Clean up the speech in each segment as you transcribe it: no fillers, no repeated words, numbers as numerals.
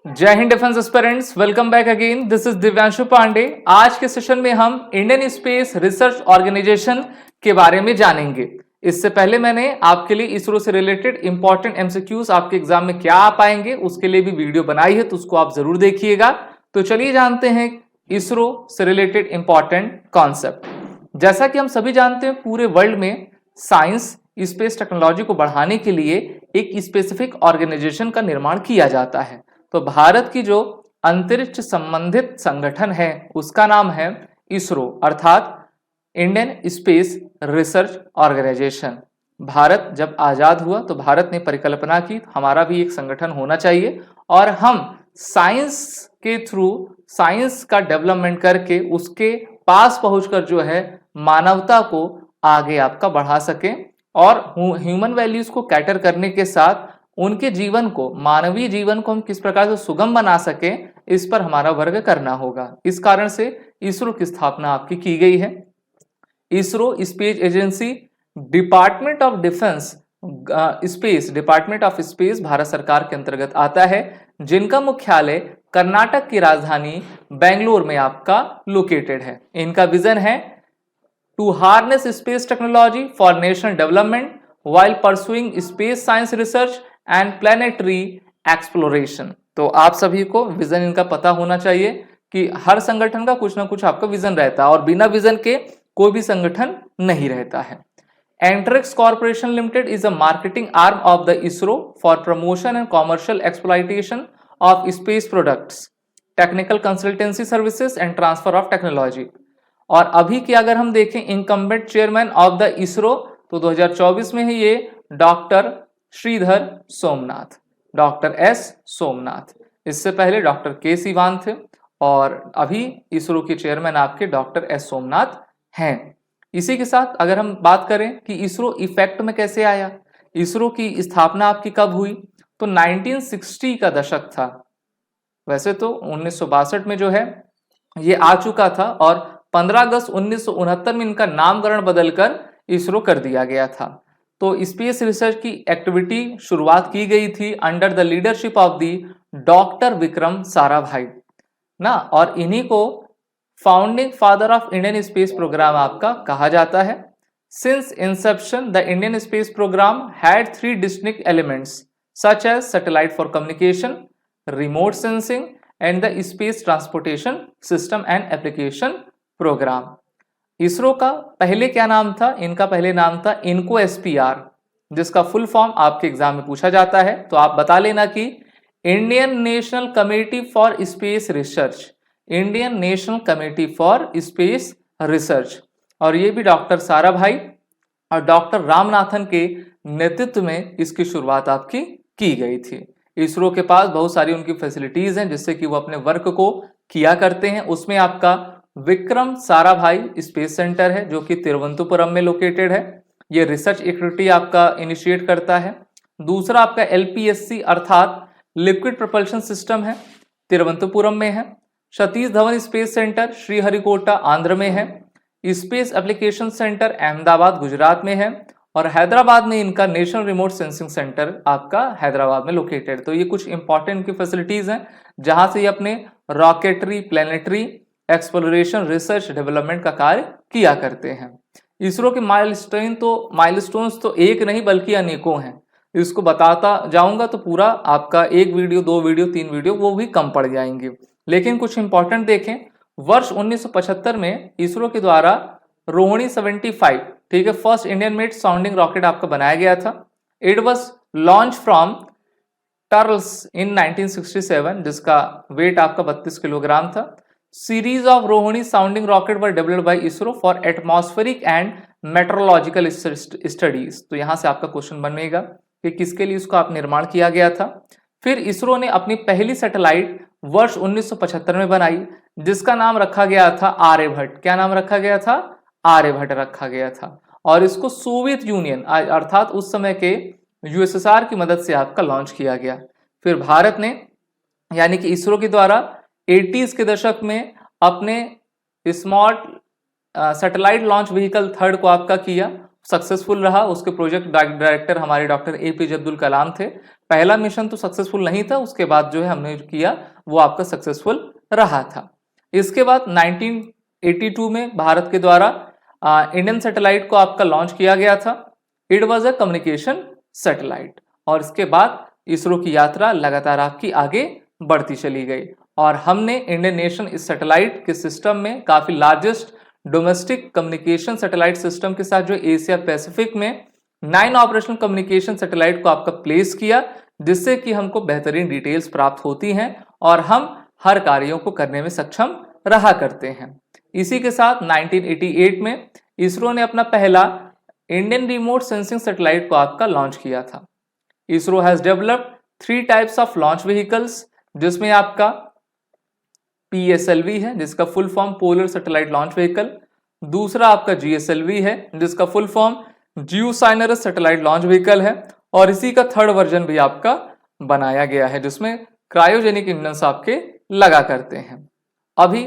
जय हिंद defence aspirants, welcome back again. This is Divyanshu Pandey. आज के सेशन में हम इंडियन स्पेस रिसर्च ऑर्गेनाइजेशन के बारे में जानेंगे। इससे पहले मैंने आपके लिए इसरो से रिलेटेड इंपॉर्टेंट एमसीक्यूज आपके एग्जाम में क्या आ पाएंगे उसके लिए भी वीडियो बनाई है, तो उसको आप जरूर देखिएगा। तो चलिए जानते हैं इसरो से रिलेटेड इंपॉर्टेंट कॉन्सेप्ट। जैसा कि हम सभी जानते हैं, पूरे वर्ल्ड में साइंस स्पेस टेक्नोलॉजी को बढ़ाने के लिए एक स्पेसिफिक ऑर्गेनाइजेशन का निर्माण किया जाता है। तो भारत की जो अंतरिक्ष संबंधित संगठन है उसका नाम है इसरो, अर्थात Indian space research organisation. Bharat जब आजाद हुआ तो भारत ने परिकल्पना की हमारा भी एक संगठन होना चाहिए और हम साइंस के थ्रू साइंस का डेवलपमेंट करके उसके पास पहुंचकर जो है मानवता को आगे आपका बढ़ा सके और ह्यूमन वैल्यूज को कैटर करने के साथ उनके जीवन को, मानवीय जीवन को हम किस प्रकार से सुगम बना सके, इस पर हमारा वर्क करना होगा। इस कारण से इसरो की स्थापना आपकी की गई है। ISRO space agency department of defence department of space Bharat सरकार के अंतर्गत आता है, जिनका मुख्यालय कर्नाटक की राजधानी बेंगलुरु में आपका लोकेटेड है। इनका विजन है to harness space technology for national development while pursuing space science research and planetary exploration। तो आप सभी को विजन इनका पता होना चाहिए कि हर संगठन का कुछ ना कुछ आपका विजन रहता है और बिना विजन के कोई भी संगठन नहीं रहता है। Antrix corporation limited is a marketing arm of the ISRO for promotion and commercial exploitation of space products, technical consultancy services and transfer of technology. और अभी की अगर हम देखें incumbent chairman of the ISRO तो 2024 में ही ये doctor Sridhar Somanath, doctor S Somanath. इससे पहले डॉक्टर के सिवान थे और अभी इसरो के चेयरमैन आपके डॉक्टर एस सोमनाथ हैं। इसी के साथ अगर हम बात करें कि इसरो इफेक्ट में कैसे आया, इसरो की स्थापना आपकी कब हुई, तो 1960 का दशक था। वैसे तो 1962 में जो है ये आ चुका था और 15 अगस्त 1969 में इनका नामकरण बदलकर इसरो कर दिया गया था। तो स्पेस रिसर्च की एक्टिविटी शुरुआत की गई थी under the leadership of the doctor Vikram Sarabhai ना, और इन्हीं को founding father of Indian space programme आपका कहा जाता है। Since inception the Indian space programme had 3 distinct elements such as satellite for communication, remote sensing and the space transportation system and application programme. ISRO का पहले क्या नाम था, इनका पहले नाम था इनको एसपीआर, जिसका फुल फॉर्म आपके एग्जाम में पूछा जाता है। तो आप बता लेना कि Indian national committee for space research, Indian national committee for space research. और ये भी डॉक्टर साराभाई और डॉक्टर रामनाथन के नेतृत्व में इसकी शुरुआत आपकी की गई थी। इसरो के पास बहुत सारी उनकी फैसिलिटीज हैं जिससे कि वो अपने वर्क को किया करते हैं। उसमें आपका विक्रम साराभाई स्पेस सेंटर है जो कि तिरुवनंतपुरम में लोकेटेड है। ये रिसर्च एक्टिविटी आपका इनिशिएट करता है। दूसरा आपका एलपीएससी अर्थात लिक्विड प्रोपल्शन सिस्टम है, तिरुवनंतपुरम में है। सतीश धवन स्पेस सेंटर श्रीहरिकोटा आंध्र में है। Space application centre Ahmedabad Gujarat में है और हैदराबाद में इनका नेशनल रिमोट सेंसिंग सेंटर आपका हैदराबाद में लोकेटेड। तो ये कुछ इंपॉर्टेंट की फैसिलिटीज हैं जहां से ये अपने rocketry, planetary exploration, research, development का कार्य किया करते हैं। इसरो के माइलस्टोन्स तो एक नहीं बल्कि अनेकों हैं। इसको बताता जाऊंगा तो पूरा आपका 1 वीडियो, 2 वीडियो, 3 वीडियो वो भी कम पड़ जाएंगे। लेकिन कुछ इंपॉर्टेंट देखें, वर्ष 1975 में इसरो के द्वारा रोहिणी 75, ठीक है, first Indian made sounding rocket आपका बनाया गया था। इट वॉज लॉन्च फ्रॉम टर्ल्स इन 1967, जिसका वेट आपका 32 किलोग्राम था। Series of Rohini sounding rocket were developed by ISRO for atmospheric and meteorological studies. तो यहां से आपका क्वेश्चन बनेगा कि किसके लिए इसको आप निर्माण किया गया था। फिर इसरो ने अपनी पहली सैटेलाइट वर्ष 1975 में बनाई जिसका नाम रखा गया था आर्यभट्ट। क्या नाम रखा गया था? आर्यभट्ट रखा गया था। और इसको सोवियत यूनियन अर्थात उस समय के यूएसएसआर की मदद से आपका लॉन्च किया गया। फिर भारत ने यानी कि इसरो के द्वारा 80s के दशक में अपने small satellite launch vehicle 3rd को आपका किया सक्सेसफुल रहा। उसके प्रोजेक्ट डायरेक्टर हमारे डॉक्टर APJ अब्दुल कलाम थे। पहला मिशन तो सक्सेसफुल नहीं था, उसके बाद जो है हमने किया वो आपका सक्सेसफुल रहा था। इसके बाद 1982 में भारत के द्वारा इंडियन सैटेलाइट को आपका लॉन्च किया गया था। It was a communication satellite. और इसके बाद इसरो की यात्रा लगातार आपकी आगे बढ़ती चली गई और हमने इंडियन नेशन इस सैटेलाइट के सिस्टम में काफी largest domestic communication satellite system के साथ जो एशिया पैसिफिक में 9 ऑपरेशनल कम्युनिकेशन सैटेलाइट को आपका प्लेस किया, जिससे कि हमको बेहतरीन डिटेल्स प्राप्त होती हैं और हम हर कार्यों को करने में सक्षम रहा करते हैं। इसी के साथ 1988 में इसरो ने अपना पहला इंडियन रिमोट सेंसिंग सैटेलाइट को आपका लॉन्च किया था। ISRO has developed 3 types of launch vehicles, जिसमें आपका PSLV है जिसका full form polar satellite launch vehicle, दूसरा आपका GSLV है जिसका full form geosynchronous satellite launch vehicle है, और इसी का थर्ड वर्जन भी आपका बनाया गया है जिसमें क्रायोजेनिक इंजन्स आपके लगा करते हैं। अभी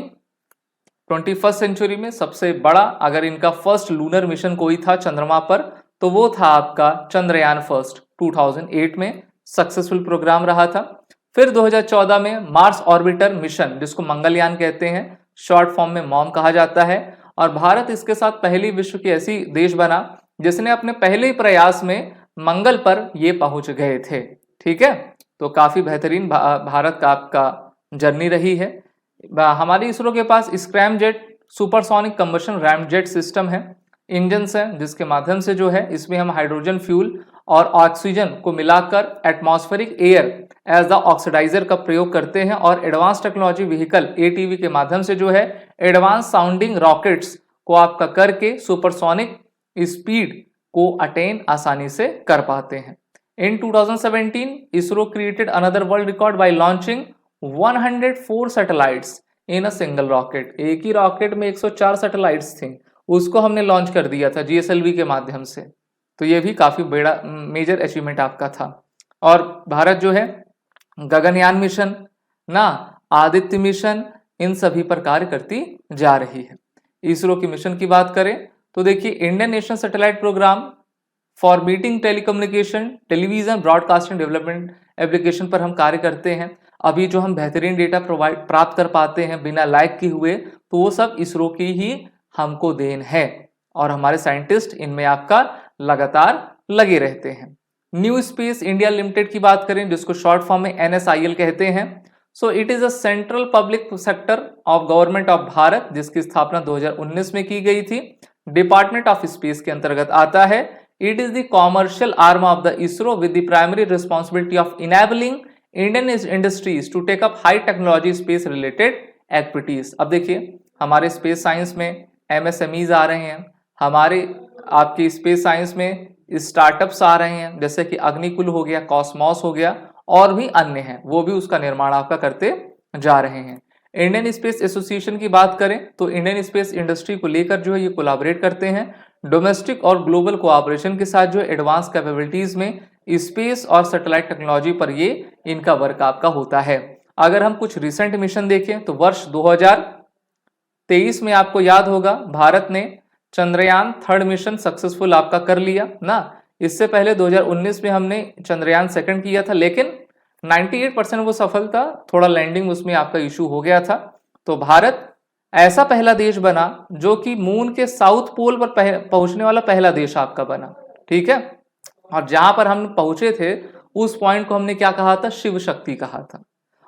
21st सेंचुरी में सबसे बड़ा अगर इनका फर्स्ट लूनर मिशन कोई था चंद्रमा पर तो वो था आपका चंद्रयान फर्स्ट 2008 में सक्सेसफुल प्रोग्राम रहा था। फिर 2014 में मार्स ऑर्बिटर मिशन जिसको मंगलयान कहते हैं, शॉर्ट फॉर्म में मॉम कहा जाता है, और भारत इसके साथ पहली विश्व की ऐसी देश बना जिसने अपने पहले ही प्रयास में मंगल पर ये पहुंच गए थे। ठीक है, तो काफी बेहतरीन भारत का आपका जर्नी रही है। हमारी इसरो के पास scramjet supersonic combustion ramjet system है, इंजन है जिसके माध्यम से जो है इसमें हम हाइड्रोजन फ्यूल और ऑक्सीजन को मिलाकर atmospheric air as the oxidiser का प्रयोग करते हैं, और एडवांस टेक्नोलॉजी व्हीकल ATV के माध्यम से जो है एडवांस साउंडिंग रॉकेट्स को आपका करके सुपरसोनिक स्पीड को अटेन आसानी से कर पाते हैं। इन 2017 ISRO created another world record by launching 104 satellites in a single rocket. एक ही रॉकेट में 104 सैटेलाइट्स थी, उसको हमने लॉन्च कर दिया था GSLV के माध्यम से। तो ये भी काफी बड़ा मेजर अचीवमेंट आपका था। और भारत जो है गगनयान मिशन ना, आदित्य मिशन, इन सभी पर कार्य करती जा रही है। इसरो की मिशन की बात करें तो देखिए Indian national satellite programme for meeting telecommunication television broadcasting development application पर हम कार्य करते हैं। अभी जो हम बेहतरीन डेटा प्राप्त कर पाते हैं बिना लाइक किए हुए, तो वो सब इसरो की ही हमको देन है और हमारे साइंटिस्ट इनमें आपका लगातार लगे रहते हैं। न्यू स्पेस इंडिया लिमिटेड की बात करें जिसको शॉर्ट फॉर्म में NSIL कहते हैं, so it is a central public sector of government of Bharat जिसकी स्थापना 2019 में की गई थी। डिपार्टमेंट ऑफ स्पेस के अंतर्गत आता है। It is the commercial arm of the ISRO with the primary responsibility of enabling Indian industries to take up high technology space related activities. अब देखिए हमारे स्पेस साइंस में MSMEs आ रहे हैं, हमारे आपकी स्पेस साइंस में स्टार्टअप्स आ रहे हैं जैसे कि अग्निकुल हो गया, कॉस्मॉस हो गया, और भी अन्य हैं, वो भी उसका निर्माण आपका करते जा रहे हैं। इंडियन स्पेस एसोसिएशन की बात करें तो इंडियन स्पेस इंडस्ट्री को लेकर जो है ये कोलैबोरेट करते हैं। डोमेस्टिक और ग्लोबल कोऑपरेशन के साथ जो एडवांस कैपेबिलिटीज में स्पेस और सैटेलाइट टेक्नोलॉजी पर ये इनका वर्क आपका होता है। अगर हम कुछ रिसेंट मिशन देखें तो वर्ष 2023 में आपको याद होगा भारत ने चंद्रयान थर्ड मिशन सक्सेसफुल आपका कर लिया ना। इससे पहले 2019 में हमने चंद्रयान सेकंड किया था, लेकिन 98% वो सफल था, थोड़ा लैंडिंग उसमें आपका इशू हो गया था। तो भारत ऐसा पहला देश बना जो कि मून के साउथ पोल पर पहुंचने वाला पहला देश आपका बना। ठीक है, और जहां पर हम पहुंचे थे उस पॉइंट को हमने क्या कहा था, शिव शक्ति कहा था।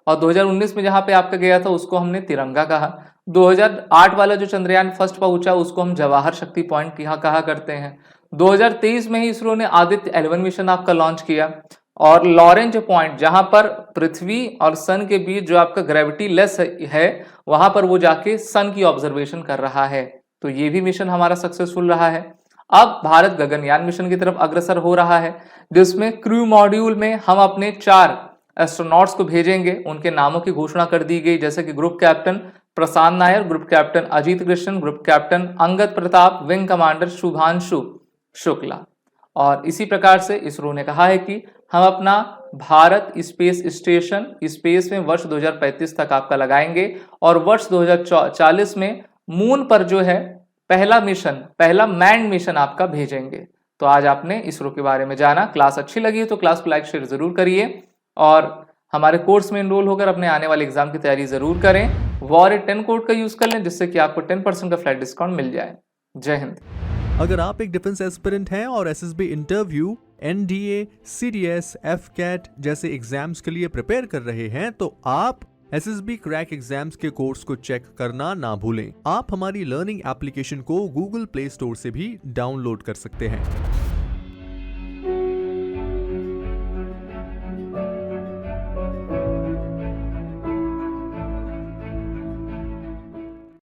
और 2019 में जहां पे आपका गया था उसको हमने तिरंगा कहा। 2008 वाला जो चंद्रयान फर्स्ट पहुंचा उसको हम जवाहर शक्ति पॉइंट यहाँ कहा करते हैं। 2023 में ही इसरो ने आदित्य L1 मिशन आपका लॉन्च किया, और लॉरेंज पॉइंट जहां पर पृथ्वी और सन के बीच जो आपका ग्रेविटी लेस है वहां पर वो जाके सन की ऑब्जर्वेशन कर रहा है। तो ये भी मिशन हमारा सक्सेसफुल रहा है। अब भारत गगनयान मिशन की तरफ अग्रसर हो रहा है जिसमें क्रू मॉड्यूल में हम अपने 4 एस्ट्रोनॉट्स को भेजेंगे। उनके नामों की घोषणा कर दी गई जैसे कि group captain Prashant Nair, group captain Ajit Krishna, group captain Angad Pratap, wing commander Shubhanshu Shukla. और इसी प्रकार से इसरो ने कहा है कि हम अपना भारत स्पेस स्टेशन स्पेस में वर्ष 2035 तक आपका लगाएंगे और वर्ष 2040 में मून पर जो है पहला मिशन, पहला मैन्ड मिशन आपका भेजेंगे। तो आज आपने इसरो के बारे में जाना। क्लास अच्छी लगी तो क्लास को लाइक शेयर जरूर करिए और हमारे कोर्स में एनरोल होकर अपने आने वाले एग्जाम की तैयारी जरूर करें। WAR10 कोड का यूज कर लें जिससे कि आपको 10% का फ्लैट डिस्काउंट मिल जाए। जय हिंद। अगर आप एक डिफेंस एस्पिरेंट हैं और SSB interview, NDA, CDS, AFCAT जैसे एग्जाम्स के लिए प्रिपेयर कर रहे हैं तो आप एसएसबी क्रैक एग्जाम्स के कोर्स को चेक करना ना भूलें। आप हमारी लर्निंग एप्लीकेशन को गूगल प्ले स्टोर से भी डाउनलोड कर सकते हैं।